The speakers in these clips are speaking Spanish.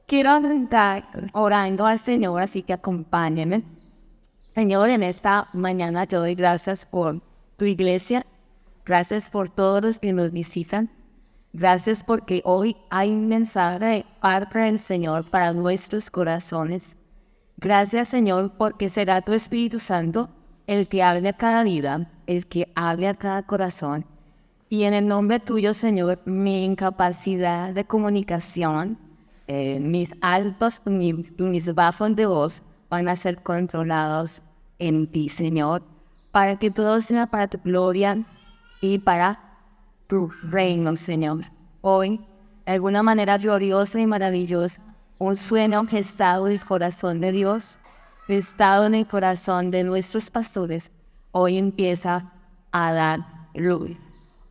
Quiero arrancar orando al Señor, así que acompáñenme. Señor, en esta mañana te doy gracias por tu iglesia, gracias por todos los que nos visitan, gracias porque hoy hay un mensaje de parte del Señor para nuestros corazones. Gracias, Señor, porque será tu Espíritu Santo el que hable a cada vida, el que hable a cada corazón. Y en el nombre tuyo, Señor, mi incapacidad de comunicación, mis altos, mis bajos de voz van a ser controlados en ti, Señor, para que todo sea para tu gloria y para tu reino, Señor. Hoy, de alguna manera gloriosa y maravillosa, un sueño gestado en el corazón de Dios, gestado en el corazón de nuestros pastores, hoy empieza a dar luz.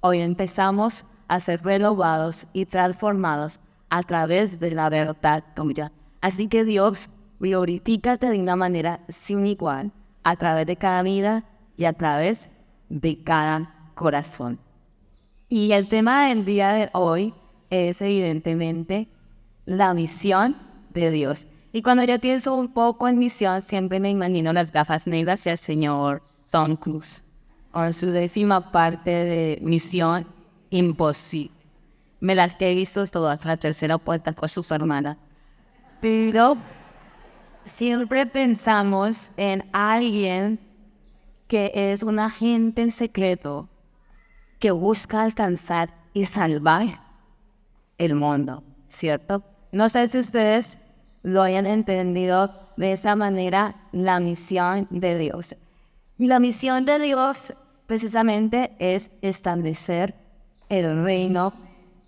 Hoy empezamos a ser renovados y transformados a través de la verdad tuya. Así que Dios, glorifícate de una manera sin igual a través de cada vida y a través de cada corazón. Y el tema del día de hoy es evidentemente la misión de Dios. Y cuando yo pienso un poco en misión, siempre me imagino las gafas negras y al señor Tom Cruise, o su décima parte de Misión Imposible. Me las que he visto todas, la tercera puerta con sus hermanas. Pero siempre pensamos en alguien que es un agente en secreto que busca alcanzar y salvar el mundo, ¿cierto? No sé si ustedes lo hayan entendido de esa manera, la misión de Dios. Y la misión de Dios precisamente es establecer el reino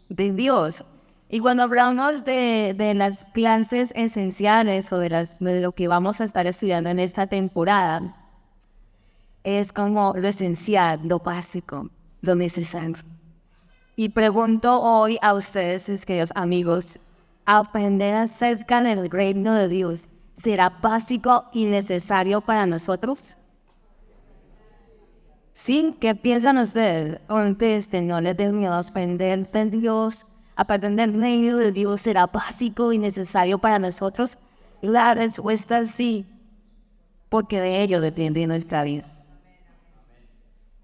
de Dios. Y cuando hablamos de las clases esenciales o de lo que vamos a estar estudiando en esta temporada, es como lo esencial, lo básico, lo necesario. Y pregunto hoy a ustedes, mis queridos amigos, aprender acerca del reino de Dios, ¿será básico y necesario para nosotros? ¿Sí? ¿Qué piensan ustedes? Contesten, no les den miedo a aprender de Dios, aprender del reino de Dios, ¿será básico y necesario para nosotros? La respuesta es sí, porque de ello depende nuestra vida.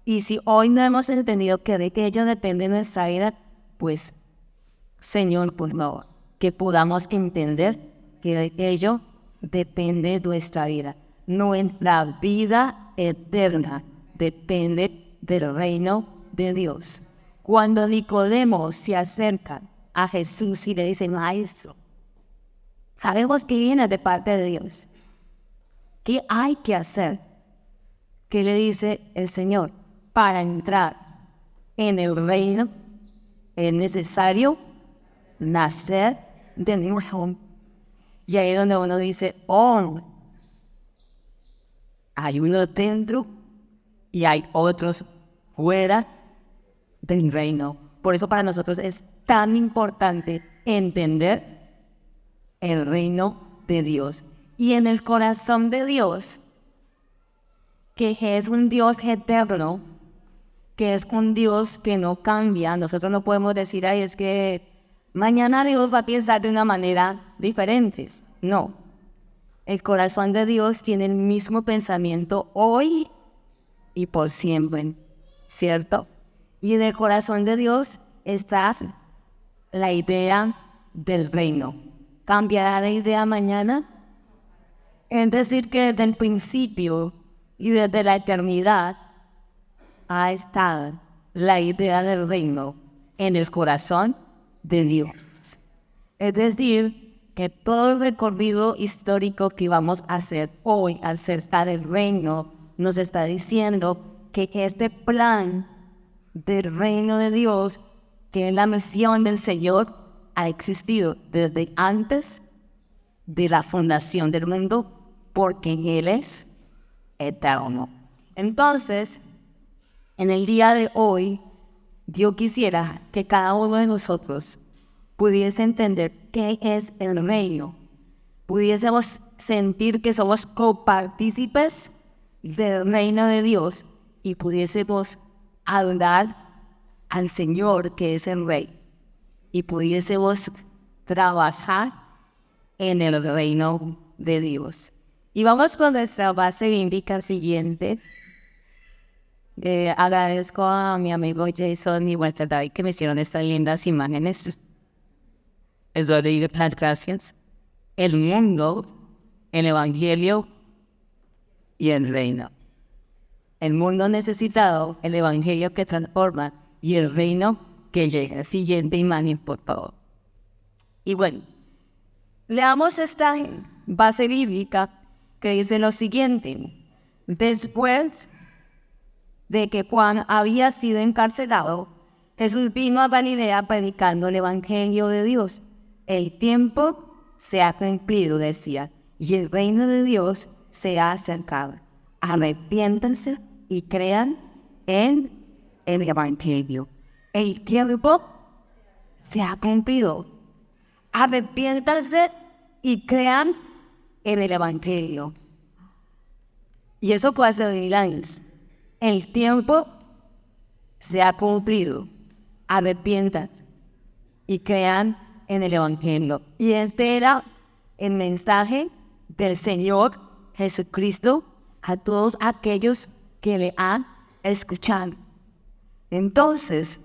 Y si hoy no hemos entendido que de ello depende nuestra vida, pues, Señor, por favor, que podamos entender que de ello depende nuestra vida. Nuestra vida eterna depende del reino de Dios. Cuando Nicodemo se acerca a Jesús y le dice, Maestro, sabemos que viene de parte de Dios. ¿Qué hay que hacer? ¿Qué le dice el Señor? Para entrar en el reino es necesario nacer de nuevo. Y ahí es donde uno dice, oh, hay uno dentro y hay otros fuera del reino. Por eso para nosotros es tan importante entender el reino de Dios. Y en el corazón de Dios, que es un Dios eterno, que es un Dios que no cambia. Nosotros no podemos decir, ay, es que mañana Dios va a pensar de una manera diferente. No. El corazón de Dios tiene el mismo pensamiento hoy y por siempre, ¿cierto? Y en el corazón de Dios está la idea del reino. ¿Cambiará la idea mañana? Es decir, que desde el principio y desde la eternidad ha estado la idea del reino en el corazón de Dios. Es decir, que todo el recorrido histórico que vamos a hacer hoy acerca del reino nos está diciendo que este plan del reino de Dios, que es la misión del Señor, ha existido desde antes de la fundación del mundo, porque Él es eterno. Entonces, en el día de hoy, yo quisiera que cada uno de nosotros pudiese entender qué es el reino, pudiésemos sentir que somos copartícipes del reino de Dios y pudiésemos adorar al Señor que es el Rey y pudiésemos trabajar en el reino de Dios. Y vamos con nuestra base bíblica siguiente. Agradezco a mi amigo Jason y Walter David que me hicieron estas lindas imágenes. Les doy las gracias. El mundo, el evangelio y el reino. El mundo necesitado, el evangelio que transforma y el reino que llega. Siguiente imagen, por favor. Y bueno, leamos esta base bíblica que dice lo siguiente. Después de que Juan había sido encarcelado, Jesús vino a Galilea predicando el evangelio de Dios. El tiempo se ha cumplido, decía, y el reino de Dios se ha acercado. Arrepiéntanse y crean en el evangelio. El tiempo se ha cumplido. Arrepiéntanse y crean en el evangelio. Y eso puede ser 1000 años. El tiempo se ha cumplido. Arrepiéntanse y crean en el evangelio. Y este era el mensaje del Señor Jesucristo a todos aquellos que le han escuchado. Entonces,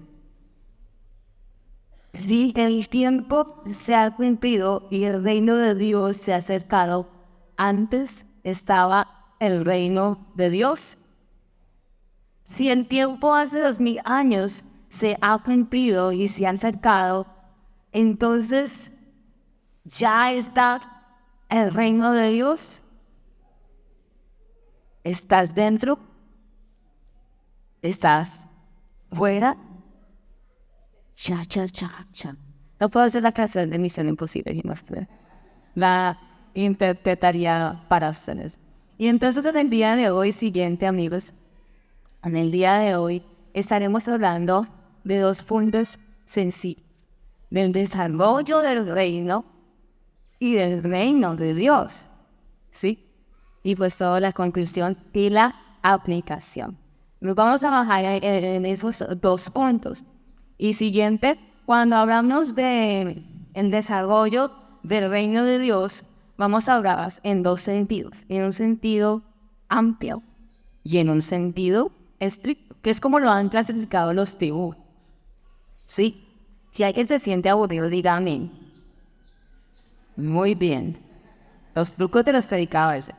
si el tiempo se ha cumplido y el reino de Dios se ha acercado, antes estaba el reino de Dios. Si el tiempo hace 2000 años se ha cumplido y se ha acercado, entonces ya está el reino de Dios. ¿Estás dentro? ¿Estás fuera? Cha. No puedo hacer la canción de Misión Imposible, la interpretaría para ustedes. Y entonces en el día de hoy siguiente, amigos, en el día de hoy estaremos hablando de 2 puntos sencillos: del desarrollo del reino y del reino de Dios, ¿sí? Y pues toda la conclusión y la aplicación. Nos vamos a bajar en esos 2 puntos. Y siguiente, cuando hablamos de el desarrollo del reino de Dios, vamos a hablar en 2 sentidos. En un sentido amplio y en un sentido estricto, que es como lo han clasificado los teólogos. ¿Sí? Si alguien se siente aburrido, diga amén. Muy bien. Los trucos de los predicadores.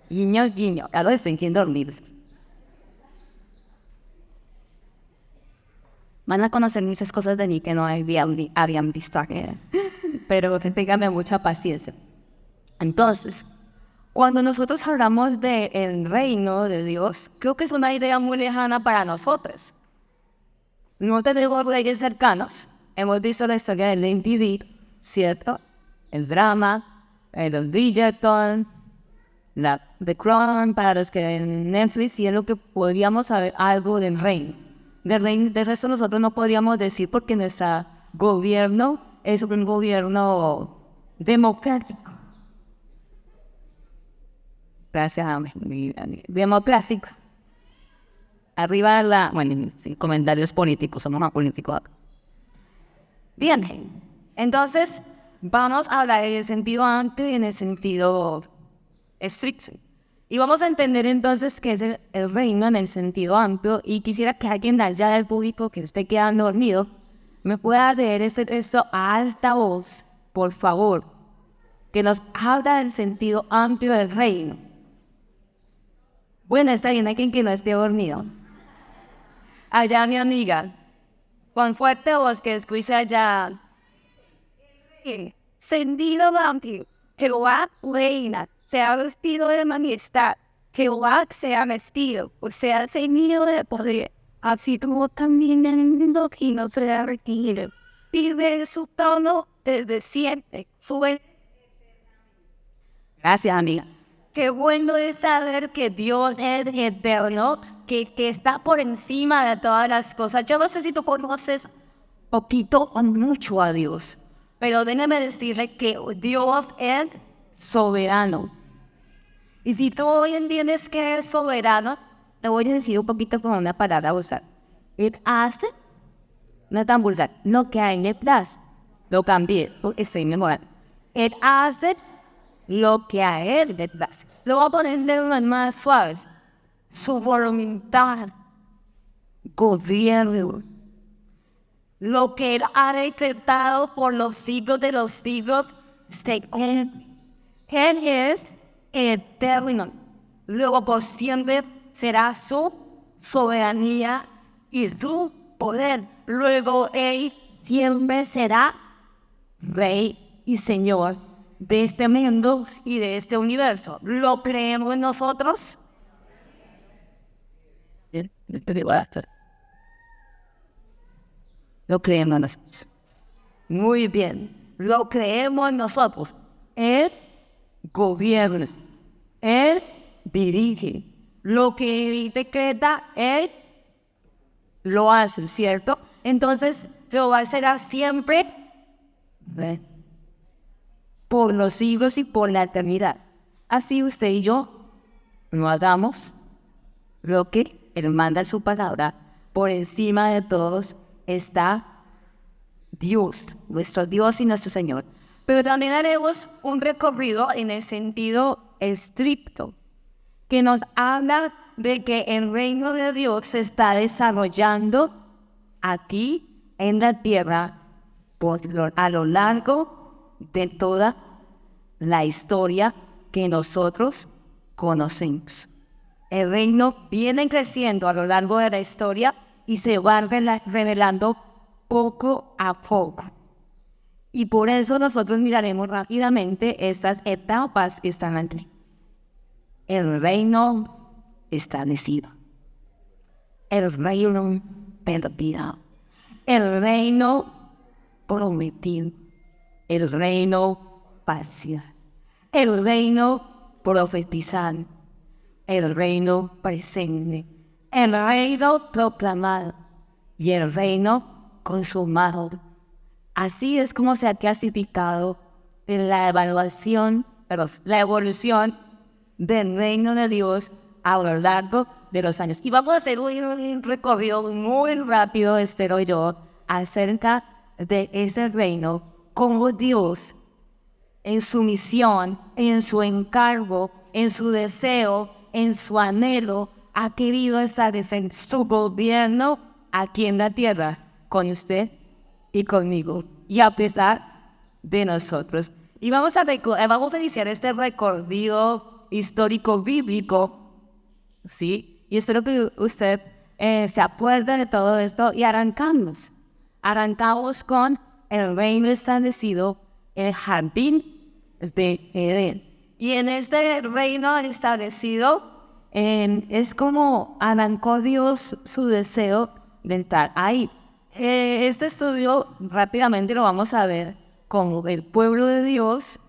Guiño, guiño. Ya los estén quedando dormidos. Van a conocer muchas cosas de mí que no habían visto aquí. Pero ténganme mucha paciencia. Entonces, cuando nosotros hablamos del reino de Dios, creo que es una idea muy lejana para nosotros. No tenemos reyes cercanos. Hemos visto la historia del MTV, ¿cierto? El drama, los Bridgerton, The Crown, para los que ven Netflix, y es lo que podríamos saber algo del reino. Del resto nosotros no podríamos decir porque nuestro gobierno es un gobierno democrático. Gracias, democrático. Arriba sin comentarios políticos, somos más políticos acá. Bien, entonces vamos a hablar en el sentido amplio y en el sentido estricto. Y vamos a entender entonces qué es el reino en el sentido amplio. Y quisiera que alguien allá del público que esté quedando dormido me pueda leer este texto a alta voz, por favor, que nos habla del sentido amplio del reino. Bueno, está bien, hay quien que no esté dormido. Allá mi amiga, con fuerte voz que escuche allá. Sentido amplio, Jehová reina, se ha vestido de majestad, Jehová se ha vestido, o sea, ceñido de poder, así como también en el mundo que no se ha retenido. Vive su trono desde siempre. Gracias, amiga. Qué bueno es saber que Dios es eterno, que está por encima de todas las cosas. Yo no sé si tú conoces poquito o mucho a Dios, pero déjame decirle que Dios es soberano. Y si tú hoy entiendes que es soberano, te voy a decir un poquito con una palabra a usar. Él hace, no tan vulgar, lo que a él le place. Lo cambié porque estoy mejorando. Él hace lo que a Él le place. Lo voy a poner de unas más suaves. Su voluntad gobierna. Lo que Él ha decretado por los siglos de los siglos se cumple. Él es eterno. Luego por siempre será su soberanía y su poder. Luego Él siempre será Rey y Señor de este mundo y de este universo. ¿Lo creemos nosotros? Lo creemos nosotros. Muy bien. Lo creemos nosotros. Él gobierna. Él dirige. Lo que Él decreta, Él lo hace, ¿cierto? Entonces, Jehová será siempre por los siglos y por la eternidad. Así usted y yo no hagamos lo que Él manda en su palabra. Por encima de todos está Dios, nuestro Dios y nuestro Señor. Pero también haremos un recorrido en el sentido estricto, que nos habla de que el reino de Dios se está desarrollando aquí en la tierra a lo largo de toda la historia que nosotros conocemos. El reino viene creciendo a lo largo de la historia y se va revelando poco a poco. Y por eso nosotros miraremos rápidamente estas etapas que están aquí. El reino establecido, el reino perdido, el reino prometido, el reino parcial, el reino profetizado, el reino presente, el reino proclamado y el reino consumado. Así es como se ha clasificado la evolución del reino de Dios a lo largo de los años. Y vamos a hacer un recorrido muy rápido, Esther y yo, acerca de ese reino, como Dios, en su misión, en su encargo, en su deseo, en su anhelo, ha querido establecer su gobierno aquí en la tierra, con usted y conmigo, y a pesar de nosotros. Y vamos a iniciar este recorrido histórico bíblico, ¿sí? Y espero que usted se acuerde de todo esto y arrancamos. Arrancamos con el reino establecido, el jardín de Edén. Y en este reino establecido es como arrancó Dios su deseo de estar ahí. Este estudio rápidamente lo vamos a ver como el pueblo de Dios,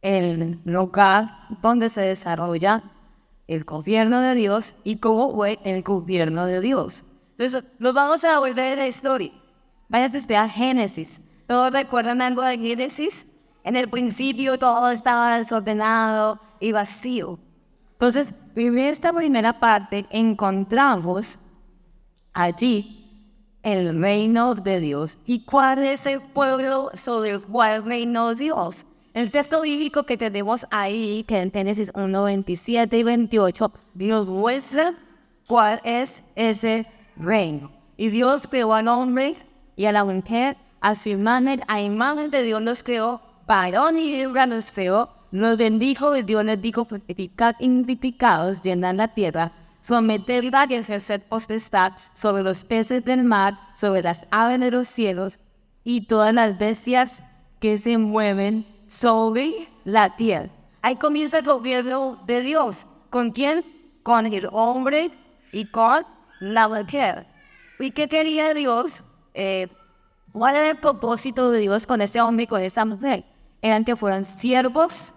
el lugar donde se desarrolla el gobierno de Dios y cómo fue el gobierno de Dios. Entonces, nos vamos a volver a la historia. Váyase usted a Génesis. ¿Todos recuerdan algo de Génesis? En el principio todo estaba desordenado y vacío. Entonces, en esta primera parte encontramos allí el reino de Dios. ¿Y cuál es el pueblo sobre el cual reinó Dios? El texto bíblico que tenemos ahí, que en Génesis 1, 27 y 28, nos muestra cuál es ese reino. Y Dios creó al hombre y a la mujer, a su imagen, a imagen de Dios los creó, varón y hembra los creó, los bendijo y Dios les dijo, fructificad y multiplicaos, llenad la tierra, someterla y ejercer potestad sobre los peces del mar, sobre las aves de los cielos y todas las bestias que se mueven sobre la tierra. Ahí comienza el gobierno de Dios. ¿Con quién? Con el hombre y con la mujer. ¿Y qué quería Dios? ¿Cuál era el propósito de Dios con este hombre y con esta mujer? Eran que fueran siervos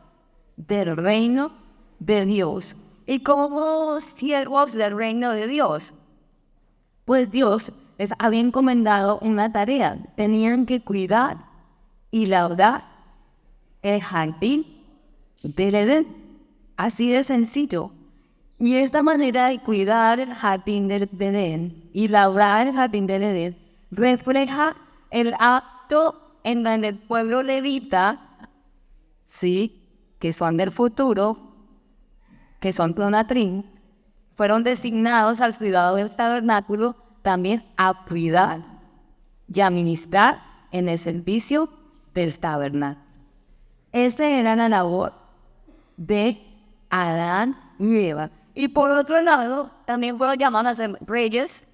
del reino de Dios. ¿Y como siervos del reino de Dios? Pues Dios les había encomendado una tarea. Tenían que cuidar y labrar el jardín del Edén. Así de sencillo. Y esta manera de cuidar el jardín del Edén y labrar el jardín del Edén refleja el acto en donde el pueblo levita ¿sí? Que son del futuro, que son Pronatrim, fueron designados al cuidado del tabernáculo también a cuidar y a ministrar en el servicio del tabernáculo. Esa era la labor de Adán y Eva. Y por otro lado, también fueron llamados a ser reyes,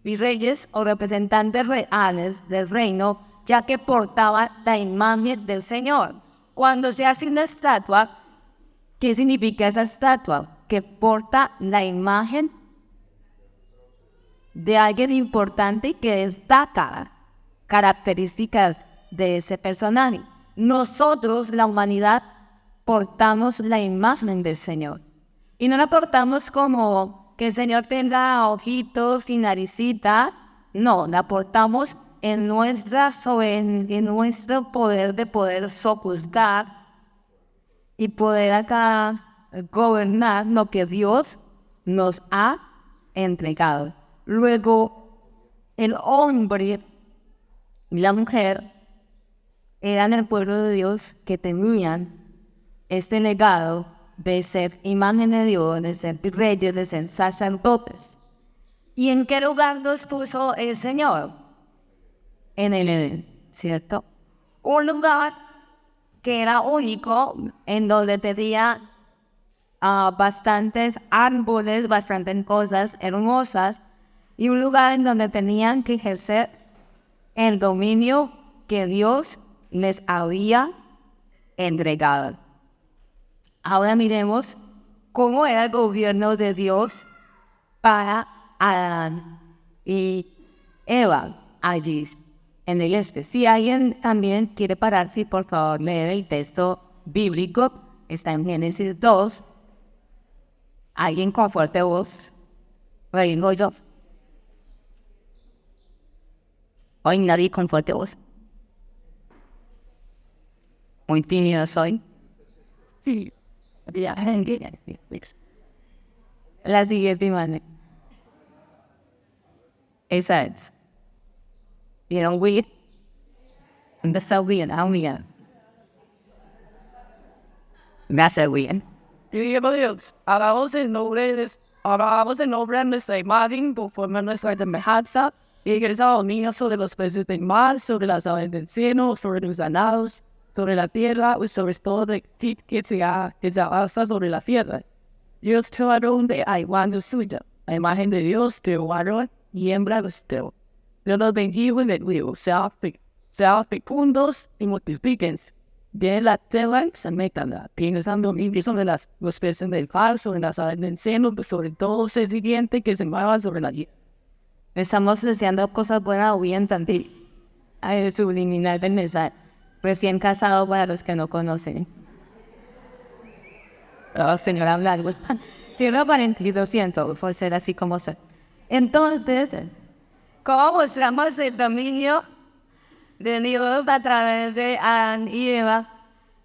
virreyes o representantes reales del reino, ya que portaban la imagen del Señor. Cuando se hace una estatua, ¿qué significa esa estatua? Que porta la imagen de alguien importante y que destaca características de ese personaje. Nosotros, la humanidad, portamos la imagen del Señor. Y no la portamos como que el Señor tenga ojitos y naricita. No, la portamos en nuestro poder de poder sojuzgar y poder acá gobernar lo que Dios nos ha entregado. Luego, el hombre y la mujer eran el pueblo de Dios que tenían este legado de ser imagen de Dios, de ser reyes, de ser sacerdotes. ¿Y en qué lugar nos puso el Señor? En el Edén, ¿cierto? Un lugar que era único, en donde tenía bastantes árboles, bastantes cosas hermosas, y un lugar en donde tenían que ejercer el dominio que Dios les había entregado. Ahora miremos cómo era el gobierno de Dios para Adán y Eva allí en el este. Si alguien también quiere pararse, por favor, leer el texto bíblico, está en Génesis 2. Alguien con fuerte voz. Vengo yo. Hoy nadie con fuerte voz. Muy tímido soy. Sí. La siguiente imagen. Esa es. ¿Vieron Will? ¿Dónde está Will? Ah, mira. Gracias, Will. Y Dios, alabamos el nombre de nuestra imagen conforme a nuestra semejanza, y que esa domina sobre los peces del mar, sobre las aves del cielo, sobre los ganados, sobre la tierra y sobre todo de que se alza sobre la tierra. Dios te varón de igual suya, la imagen de Dios te varón y hembra usted. Dios los bendiga y les digo, sean fecundos y multiplíquense. De la tierra se metan, pensando sobre los peces del mar, sobre las aves del cielo, sobre todo ser viviente que se mueva sobre la tierra. Estamos deseando cosas buenas o bien también. El subliminal del mensaje. Recién casado para los que no conocen. Oh, señora Blanco. Cierro paréntesis, lo siento, por ser así como soy. Entonces, ¿cómo mostramos el dominio de Dios a través de Adán y Eva?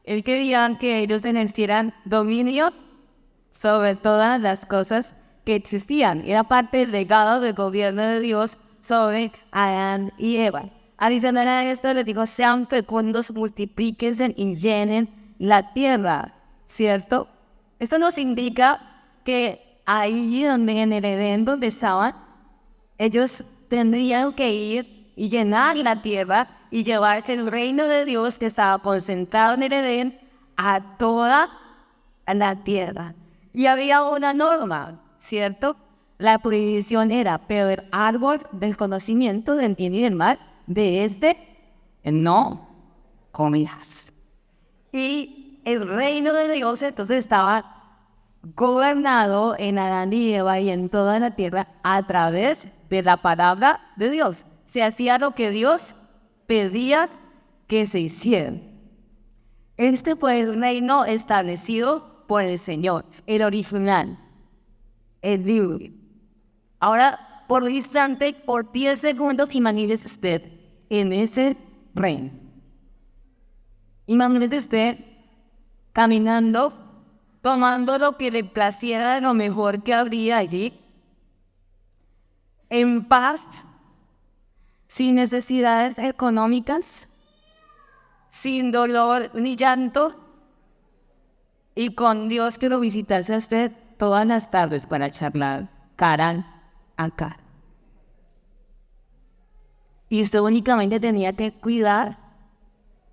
Él quería que ellos ejercieran dominio sobre todas las cosas que existían. Era parte del legado del gobierno de Dios sobre Adán y Eva. Adicional a esto, les digo, sean fecundos, multiplíquense y llenen la tierra, ¿cierto? Esto nos indica que ahí donde en el Edén donde estaban, ellos tendrían que ir y llenar la tierra y llevarse el reino de Dios que estaba concentrado en el Edén a toda la tierra. Y había una norma, ¿cierto? La prohibición era, pero el árbol del conocimiento del bien y del mal, de este no comerás. Y el reino de Dios entonces estaba gobernado en Adán y Eva y en toda la tierra a través de la palabra de Dios. Se hacía lo que Dios pedía que se hiciera. Este fue el reino establecido por el Señor, el original, el libre. Ahora, por un instante, por 10 segundos, imagínese usted en ese reino. Imagínese usted caminando, tomando lo que le placiera de lo mejor que habría allí, en paz, sin necesidades económicas, sin dolor ni llanto, Y con Dios quiero visitarse a usted todas las tardes para charlar cara a cara. Y usted únicamente tenía que cuidar.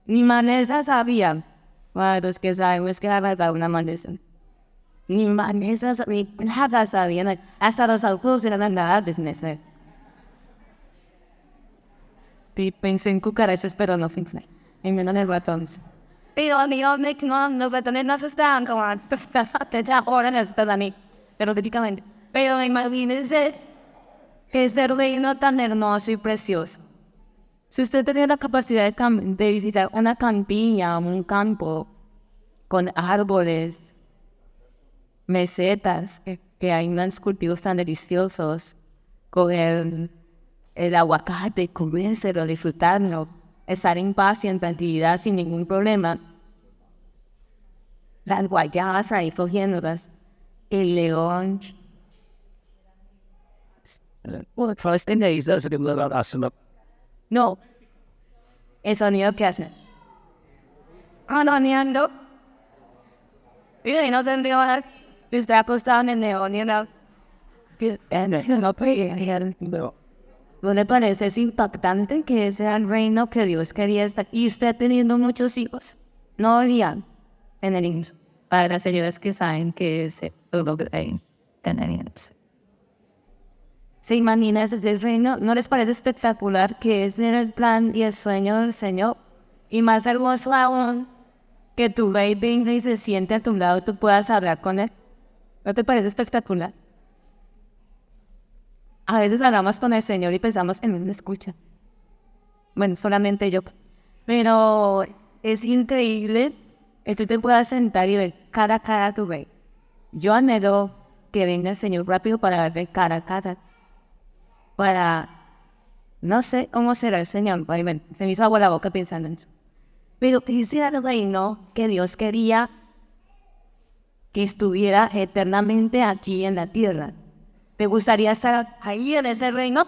Ni Vanessa sabía. Para los que sabemos que la verdad una Vanessa. Ni Vanessa sabía, nada sabían. Hasta los autos eran nada desnecesarios. Y pensé en cucarachas, pero no fue. En menos en ratones. Pero amigo, no, los ratones no se estaban como ahora no están a mí. Pero típicamente. Pero imagínense que este reino tan hermoso y precioso. Si usted tenía la capacidad de visitar una campiña, un campo con árboles, mesetas, que hay unos cultivos tan deliciosos, coger el aguacate, comérselo, disfrutarlo, estar en paz y en tranquilidad sin ningún problema. Las guayabas ahí cogiéndolas, el león. No, el sonido que hace. Ananeando. Y no tendría que estar acostado en el león y no. ¿No le parece es impactante que ese era el reino que Dios quería estar? Y usted teniendo muchos hijos, no olían en el inicio. Para las señoras que saben que es lo que hay tener hijos. ¿Se imagina ese reino? ¿No les parece espectacular que ese era el plan y el sueño del Señor? Y más hermoso aún, que tu rey venga y se siente a tu lado y tú puedas hablar con él. ¿No te parece espectacular? A veces hablamos con el Señor y pensamos que no nos escucha. Bueno, solamente yo. Pero es increíble que tú te puedas sentar y ver cara a cara a tu rey. Yo anhelo que venga el Señor rápido para verle cara a cara. Para, no sé cómo será el Señor. Ay, bueno, se me hizo agua la boca pensando en eso. Pero ese era el reino que Dios quería que estuviera eternamente aquí en la tierra. ¿Te gustaría estar ahí en ese reino?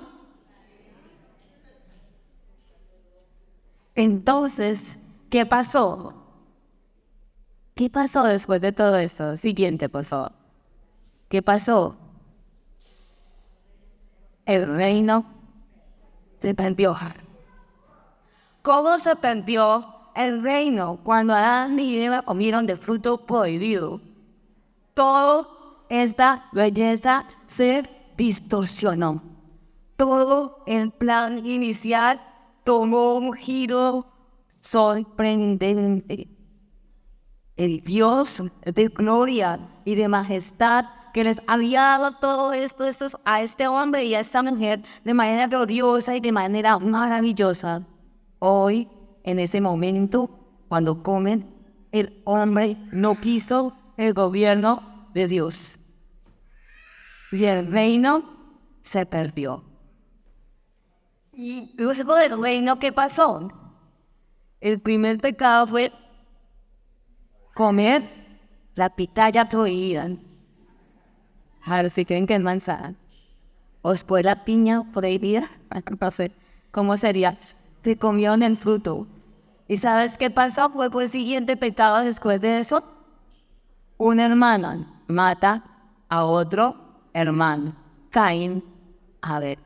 Entonces, ¿qué pasó? ¿Qué pasó después de todo esto? Siguiente, por favor. ¿Qué pasó? El reino se perdió. ¿Cómo se perdió el reino? Cuando Adán y Eva comieron del fruto prohibido. Toda esta belleza se distorsionó. Todo el plan inicial tomó un giro sorprendente. El Dios de gloria y de majestad que les había dado todo esto a este hombre y a esta mujer de manera gloriosa y de manera maravillosa. Hoy, en ese momento, cuando comen, el hombre no quiso el gobierno de Dios. Y el reino se perdió. Y luego del reino, ¿qué pasó? El primer pecado fue comer la pitaya prohibida. Ahora si creen que es manzana. ¿O fue la piña prohibida? No sé cómo sería. Se comieron el fruto. ¿Y sabes qué pasó? Fue el siguiente pecado después de eso. Una hermana mata a otro hermano. Caín, a ver.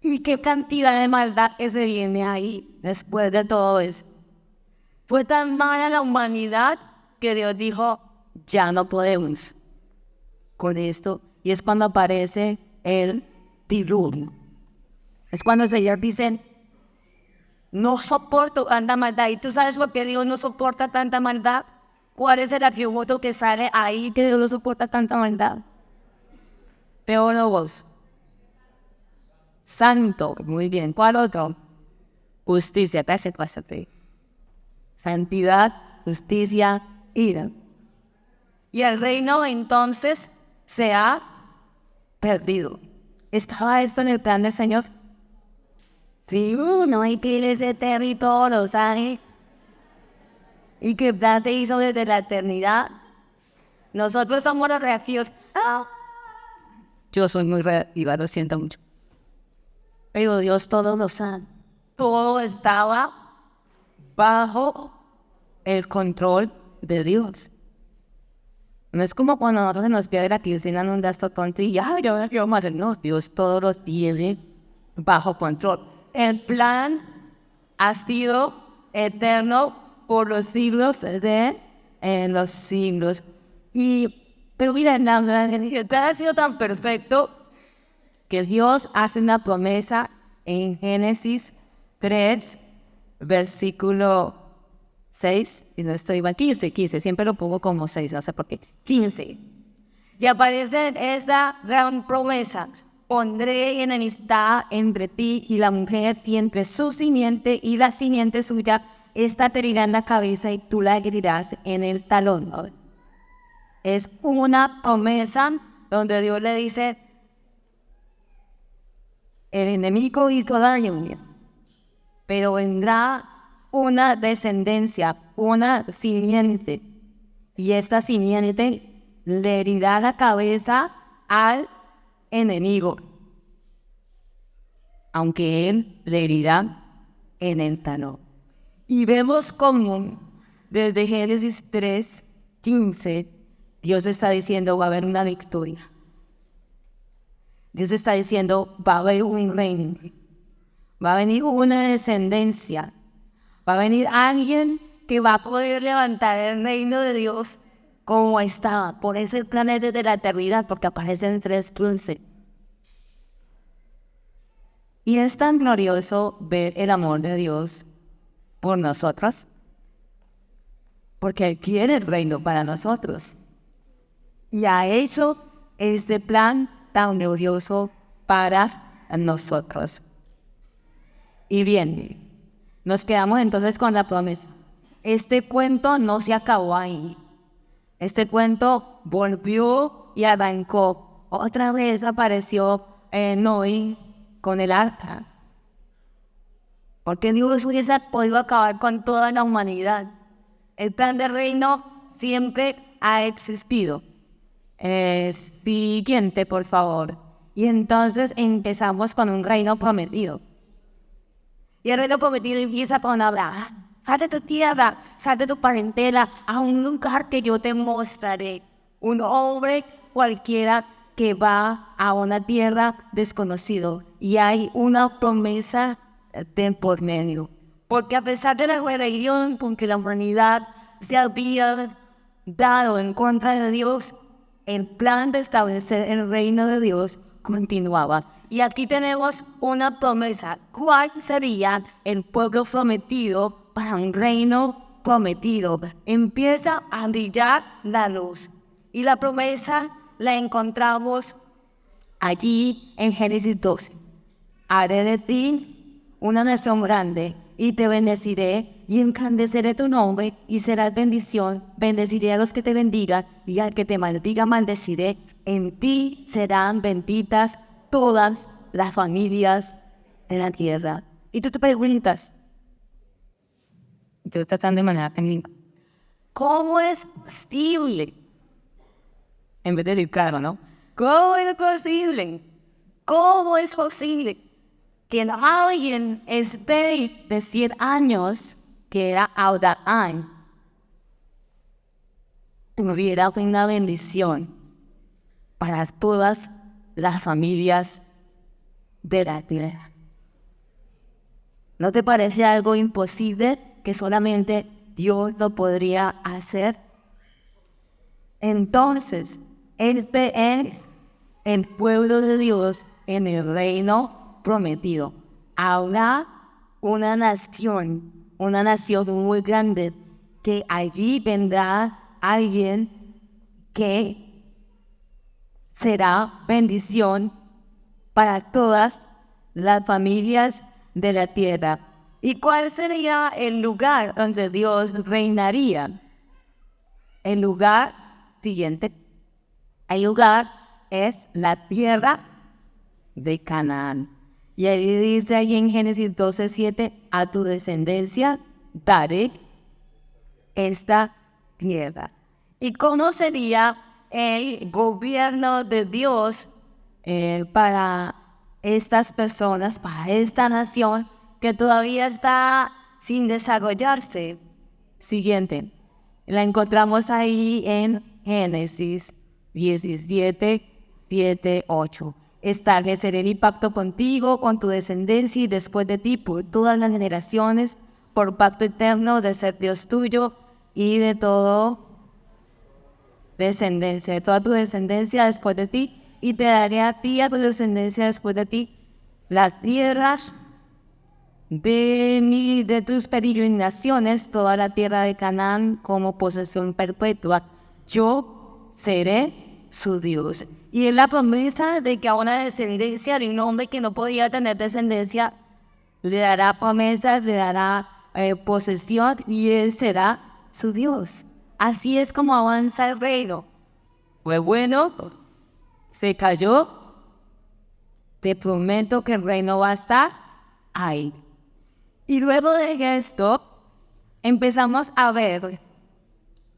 ¿Y qué cantidad de maldad que se viene ahí después de todo eso? Fue tan mala la humanidad que Dios dijo, ya no podemos con esto. Y es cuando aparece el diluvio. Es cuando el Señor dice, no soporto tanta maldad. ¿Y tú sabes por qué Dios no soporta tanta maldad? ¿Cuál es el atributo que sale ahí que Dios no soporta tanta maldad? Teólogos. Santo. Muy bien. ¿Cuál otro? Justicia. Pásate. Santidad, justicia, ira. Y el reino entonces se ha perdido. ¿Estaba esto en el plan del Señor? Sí, no hay pieles de territorio, ¿sabes? Y que plan se hizo desde la eternidad. Nosotros somos los reactivos. Yo soy muy reactiva, lo siento mucho. Pero Dios todo lo sabe. Todo estaba bajo el control de Dios. No es como cuando nosotros se nos pierde la quincena en un gasto tonto y ya, ¿qué vamos a hacer? No, Dios todo lo tiene bajo control. El plan ha sido eterno por los siglos de los siglos. Pero mira, el plan ha sido tan perfecto que Dios hace una promesa en Génesis 3, versículo 6, y no estoy igual, 15, siempre lo pongo como 6, no sé por qué, 15. Y aparece esta gran promesa: pondré enemistad entre ti y la mujer, y entre su simiente y la simiente suya, esta te herirá en la cabeza y tú la herirás en el talón. ¿No? Es una promesa donde Dios le dice: el enemigo hizo daño, pero vendrá una descendencia, una simiente, y esta simiente le herirá la cabeza al enemigo, aunque él le herirá en el talón. Y vemos cómo desde Génesis 3:15 Dios está diciendo: va a haber una victoria. Dios está diciendo: va a haber un reino, va a venir una descendencia, va a venir alguien que va a poder levantar el reino de Dios como estaba. Por eso el plan es desde la eternidad, porque aparece en 3:15. Y es tan glorioso ver el amor de Dios por nosotros, porque Él quiere el reino para nosotros. Y ha hecho este plan tan glorioso para nosotros. Y bien, nos quedamos entonces con la promesa. Este cuento no se acabó ahí. Este cuento volvió y arrancó. Otra vez apareció Noé con el arca. Porque Dios hubiese podido acabar con toda la humanidad. El plan del reino siempre ha existido. Siguiente, por favor. Y entonces empezamos con un reino prometido. Y el reino prometido empieza con Abraham: sal de tu tierra, sal de tu parentela, a un lugar que yo te mostraré. Un hombre cualquiera que va a una tierra desconocida. Y hay una promesa de por medio. Porque a pesar de la rebelión con que la humanidad se había dado en contra de Dios, el plan de establecer el reino de Dios continuaba. Y aquí tenemos una promesa. ¿Cuál sería el pueblo prometido para un reino prometido? Empieza a brillar la luz. Y la promesa la encontramos allí en Génesis 12. Haré de ti una nación grande y te bendeciré y engrandeceré tu nombre y serás bendición. Bendeciré a los que te bendigan y al que te maldiga maldeciré. En ti serán benditas todas las familias de la tierra. Y tú te preguntas, yo tratando de manera técnica, ¿cómo es posible? En vez de decir claro, ¿no? ¿Cómo es posible? ¿Cómo es posible que alguien esté de 100 años, que era Abraham, tuviera una bendición para todas las familias de la tierra? ¿No te parece algo imposible que solamente Dios lo podría hacer? Entonces, este es el pueblo de Dios en el reino prometido. Habrá una nación muy grande, que allí vendrá alguien que será bendición para todas las familias de la tierra. ¿Y cuál sería el lugar donde Dios reinaría? El lugar siguiente. El lugar es la tierra de Canaán. Y ahí dice ahí en Génesis 12:7, a tu descendencia daré esta tierra. ¿Y cómo sería el gobierno de Dios para estas personas, para esta nación que todavía está sin desarrollarse? Siguiente. La encontramos ahí en Génesis 17, 7, 8. Estableceré mi pacto contigo, con tu descendencia y después de ti por todas las generaciones, por pacto eterno de ser Dios tuyo y de toda tu descendencia después de ti, y te daré a ti y a tu descendencia después de ti las tierras de tus peregrinaciones, toda la tierra de Canaán como posesión perpetua. Yo seré su Dios. Y es la promesa de que a una descendencia de un hombre que no podía tener descendencia, le dará promesas, le dará posesión, y él será su Dios. Así es como avanza el reino. Fue bueno, se cayó, te prometo que el reino va a estar ahí. Y luego de esto, empezamos a ver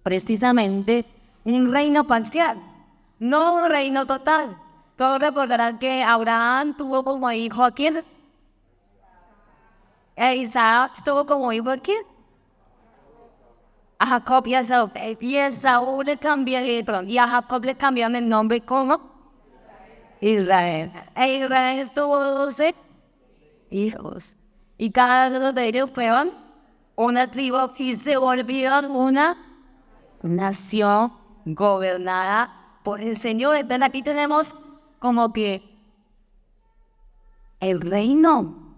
precisamente un reino parcial, no un reino total. Todos recordarán que Abraham tuvo como hijo a quién. Isaac tuvo como hijo a quién. A Jacob y a Esaú. Y a Esaú le cambiaron, y a Jacob le cambiaron el nombre como Israel. E Israel tuvo 12 hijos. Y cada uno de ellos fueron una tribu y se volvieron una nación gobernada por el Señor. Entonces aquí tenemos como que el reino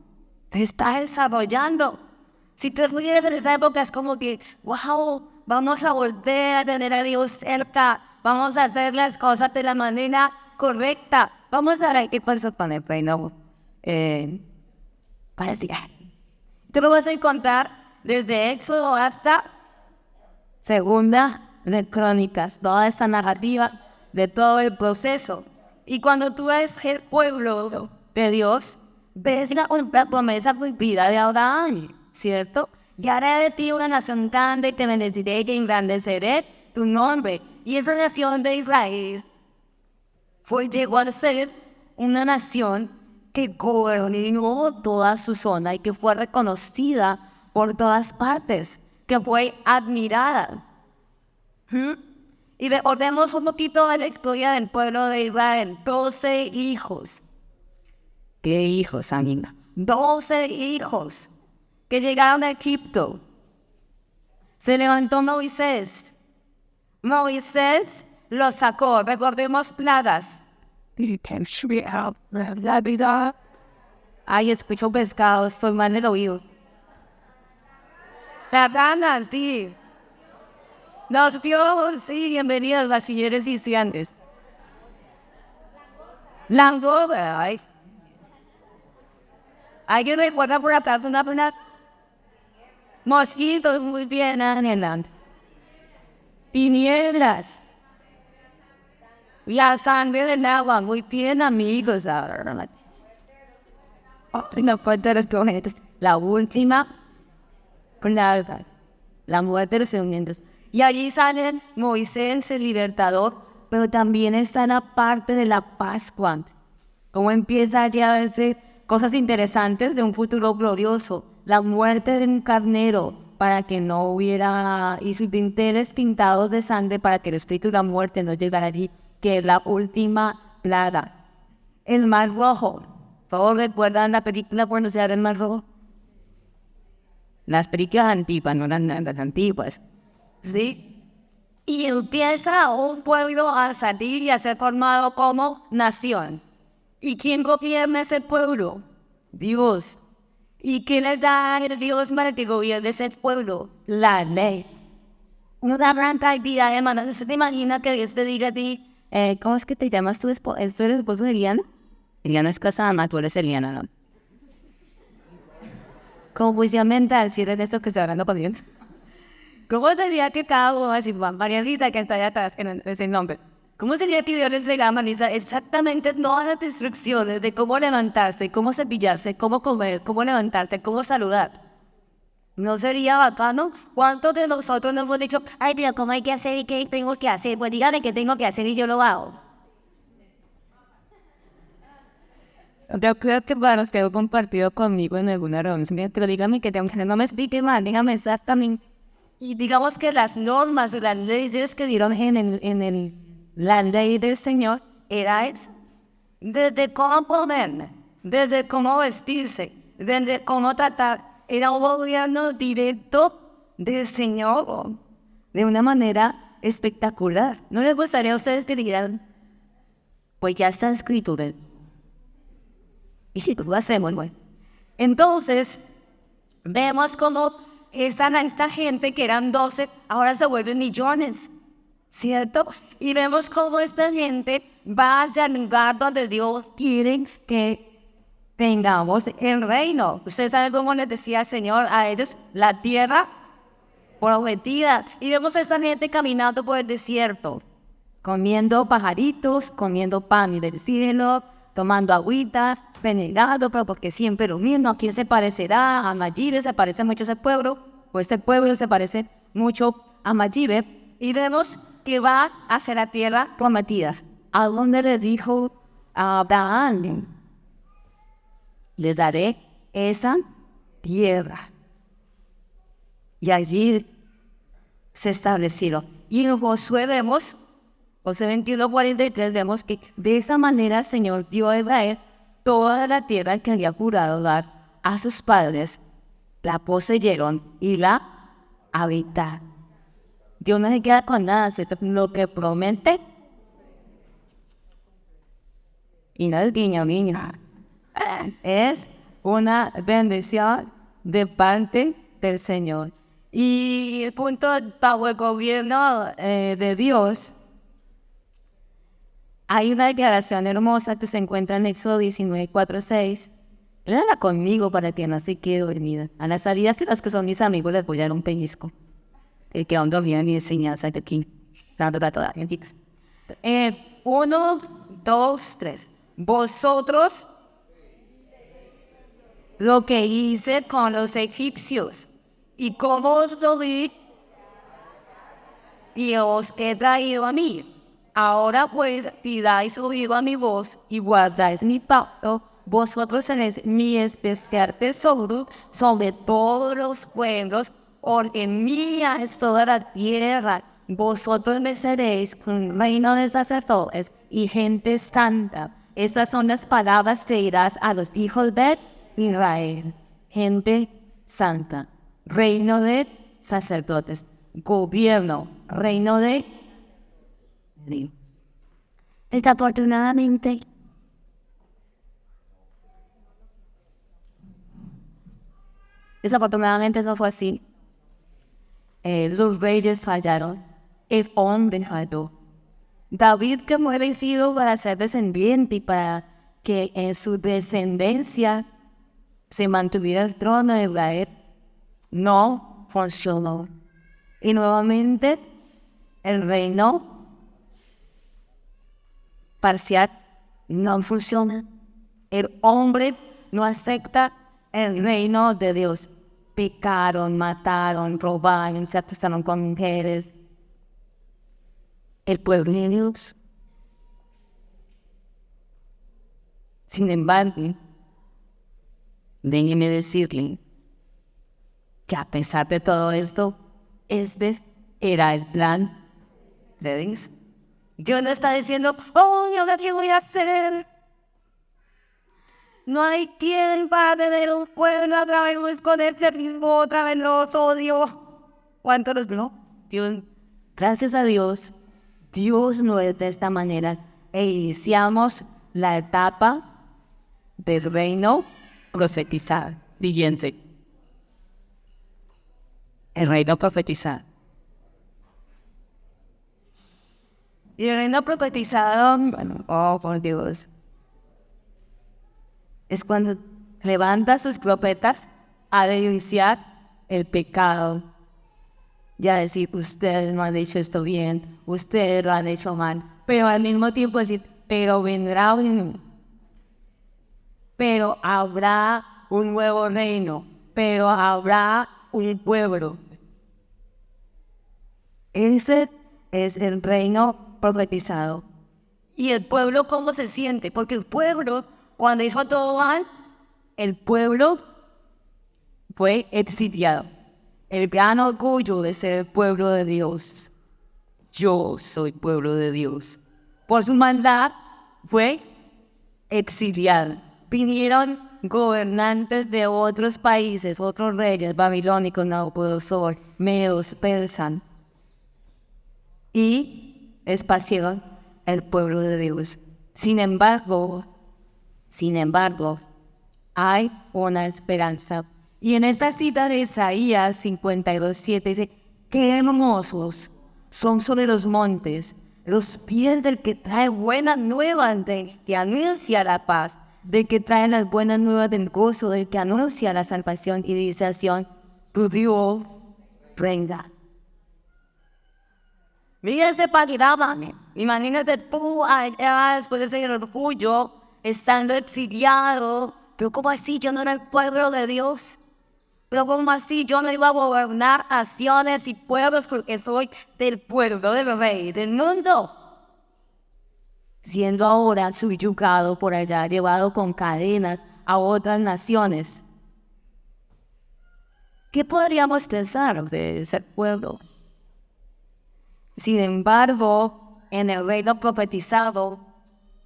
se está desarrollando. Si tú estuvieras en esa época es como que, wow, vamos a volver a tener a Dios cerca, vamos a hacer las cosas de la manera correcta. Vamos a ver qué pasa con el reino. Parecía. Tú lo vas a encontrar desde Éxodo hasta Segunda de Crónicas, toda esta narrativa de todo el proceso. Y cuando tú ves el pueblo de Dios, ves la promesa cumplida de Abraham, ¿cierto? Y haré de ti una nación grande y te bendeciré y engrandeceré tu nombre. Y esa nación de Israel llegó a ser una nación que gobernó toda su zona y que fue reconocida por todas partes, que fue admirada. Y recordemos un poquito de la historia del pueblo de Israel. 12 hijos. ¿Qué hijos, amiga? 12 hijos que llegaron a Egipto. Se levantó Moisés. Moisés los sacó. Recordemos plagas. Ay, escucho pescado, estoy mal en el oído. Las ranas, sí. Los vio, sí, bienvenidos, bachilleres y estudiantes. Langosta, ay. ¿Alguien recuerda por acá una mosquitos? Muy bien, adelante. Tinieblas. La sangre del agua, muy bien, amigos. La última plaga, la muerte de los sedientos. Y allí sale Moisés, el libertador, pero también está en la parte de la Pascua. Cómo empieza allí a verse cosas interesantes de un futuro glorioso. La muerte de un carnero para que no hubiera, y sus dinteles pintados de sangre para que el espíritu de la muerte no llegara allí, que es la última plaga. El Mar Rojo. ¿Todos recuerdan la película cuando se abre el Mar Rojo? Las películas antiguas, no las antiguas. ¿Sí? Y empieza un pueblo a salir y a ser formado como nación. ¿Y quién gobierna ese pueblo? Dios. ¿Y qué le da a Dios para que gobierne ese pueblo? La ley. Una gran cantidad de manos. ¿Se te imagina que Dios te diga a ti, ¿cómo es que te llamas tu esposo? ¿Tú eres esposo de Eliana? Eliana es casada, tú eres Eliana, ¿no? Confusión mental, si eres de esto que estoy hablando con Dios. ¿Cómo sería que cada uno, así María Lisa, que está allá atrás, que no es el nombre, cómo sería que Dios le entregara a María Lisa exactamente todas las instrucciones de cómo levantarse, cómo cepillarse, cómo comer, cómo levantarse, cómo saludar? ¿No sería bacano? ¿Cuántos de nosotros nos hemos dicho, ay, mira, cómo hay que hacer y qué tengo que hacer? Pues dígame qué tengo que hacer y yo lo hago. Yo creo que para los que he compartido conmigo en alguna reunión, pero dígame que tengo que hacer, no me explique más, dígame exactamente. Y digamos que las normas, las leyes que dieron la ley del Señor era esa. Desde cómo comer, desde cómo vestirse, desde cómo tratar. Era un gobierno directo del Señor de una manera espectacular. ¿No les gustaría a ustedes que dijeran, pues ya está escrito? Y lo hacemos, bueno. Entonces, vemos cómo esta gente que eran 12, ahora se vuelven millones, ¿cierto? Y vemos cómo esta gente va hacia el lugar donde Dios quiere que tengamos el reino. Ustedes saben cómo les decía el Señor a ellos, la tierra prometida. Y vemos a esta gente caminando por el desierto, comiendo pajaritos, comiendo pan del cielo, tomando agüita, renegado, pero porque siempre lo mismo. ¿A quién se parecerá? A Magire se parece mucho a ese pueblo, o este pueblo se parece mucho a Magire. Y vemos que va hacia la tierra prometida, a donde le dijo a Abraham, les daré esa tierra. Y allí se establecieron. Y en Josué vemos, Josué 21:43, vemos que de esa manera el Señor dio a Israel toda la tierra que había jurado dar a sus padres, la poseyeron y la habitaron. Dios no se queda con nada, ¿cierto? Lo que promete, y no es guiño, es una bendición de parte del Señor. Y el punto bajo el gobierno de Dios, hay una declaración hermosa que se encuentra en Éxodo 19:4-6. Léala conmigo para que no se quede dormida. A las salidas de los que son mis amigos les voy a dar un pellizco. El que aún dormía mi enseñanza de aquí. Dando para todas las chicas. 1, 2, 3. Vosotros lo que hice con los egipcios y cómo os lo di y os he traído a mí. Ahora pues, si dais oído a mi voz y guardáis mi pacto, vosotros seréis mi especial tesoro sobre todos los pueblos, porque mía es toda la tierra. Vosotros me seréis un reino de sacerdotes y gente santa. Estas son las palabras que dirás a los hijos de Israel. Gente santa, reino de sacerdotes, gobierno, reino de Dios. Desafortunadamente, no fue así. Los reyes fallaron, el hombre falló. David, que fue elegido para ser descendiente y para que en su descendencia se mantuviera el trono de Israel, no funcionó. Y nuevamente el reino parcial no funciona. El hombre no acepta el reino de Dios. Pecaron, mataron, robaron, se acostaron con mujeres. El pueblo de Dios. Sin embargo, déjeme decirle que a pesar de todo esto, este era el plan de Dios. Dios no está diciendo, oh, ¿ahora qué voy a hacer? No hay quien para tener un pueblo, otra vez con este mismo, otra vez los odio. ¿Cuántos los no? Dios, gracias a Dios, Dios no es de esta manera. E iniciamos la etapa del reino profetizado. Siguiente. El reino profetizado. Y el reino profetizado, bueno, oh por Dios, es cuando levanta sus profetas a denunciar el pecado y a decir, ustedes no han hecho esto bien, ustedes lo han hecho mal, pero al mismo tiempo decir, pero vendrá pero habrá un nuevo reino, pero habrá un pueblo. Ese es el reino profetizado. ¿Y el pueblo cómo se siente? Porque el pueblo, cuando hizo todo mal, el pueblo fue exiliado. el gran orgullo de ser el pueblo de Dios. Yo soy pueblo de Dios. Por su maldad fue exiliado. Vinieron gobernantes de otros países, otros reyes, babilónicos, Nabucodonosor, medos, persas, y esparcieron el pueblo de Dios. Sin embargo, hay una esperanza. Y en esta cita de Isaías 52:7 dice, qué hermosos son sobre los montes los pies del que trae buenas nuevas, del que anuncia la paz, del que trae las buenas nuevas del gozo, del que anuncia la salvación y dice, tu Dios reina. Mira ese panorama. Imagínate tú allá después de ese orgullo, estando exiliado. Pero ¿cómo así? Yo no era el pueblo de Dios. Pero ¿cómo así? Yo no iba a gobernar naciones y pueblos porque soy del pueblo del rey del mundo. Siendo ahora subyugado por allá, llevado con cadenas a otras naciones. ¿Qué podríamos pensar de ese pueblo? Sin embargo, en el reino profetizado,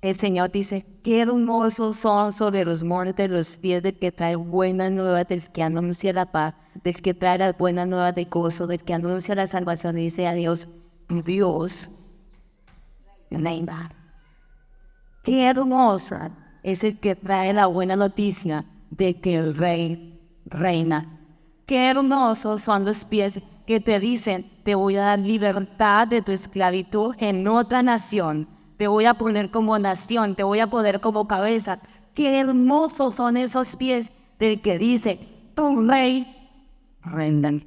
el Señor dice, qué hermosos son sobre los montes los pies del que trae buenas nuevas, del que anuncia la paz, del que trae las buenas nuevas de gozo, del que anuncia la salvación y dice a Dios, Dios, reina. Qué hermosa es el que trae la buena noticia de que el Rey reina. Qué hermosos son los pies que te dicen, te voy a dar libertad de tu esclavitud en otra nación. Te voy a poner como nación, te voy a poner como cabeza. Qué hermosos son esos pies del que dice, tu Rey reina.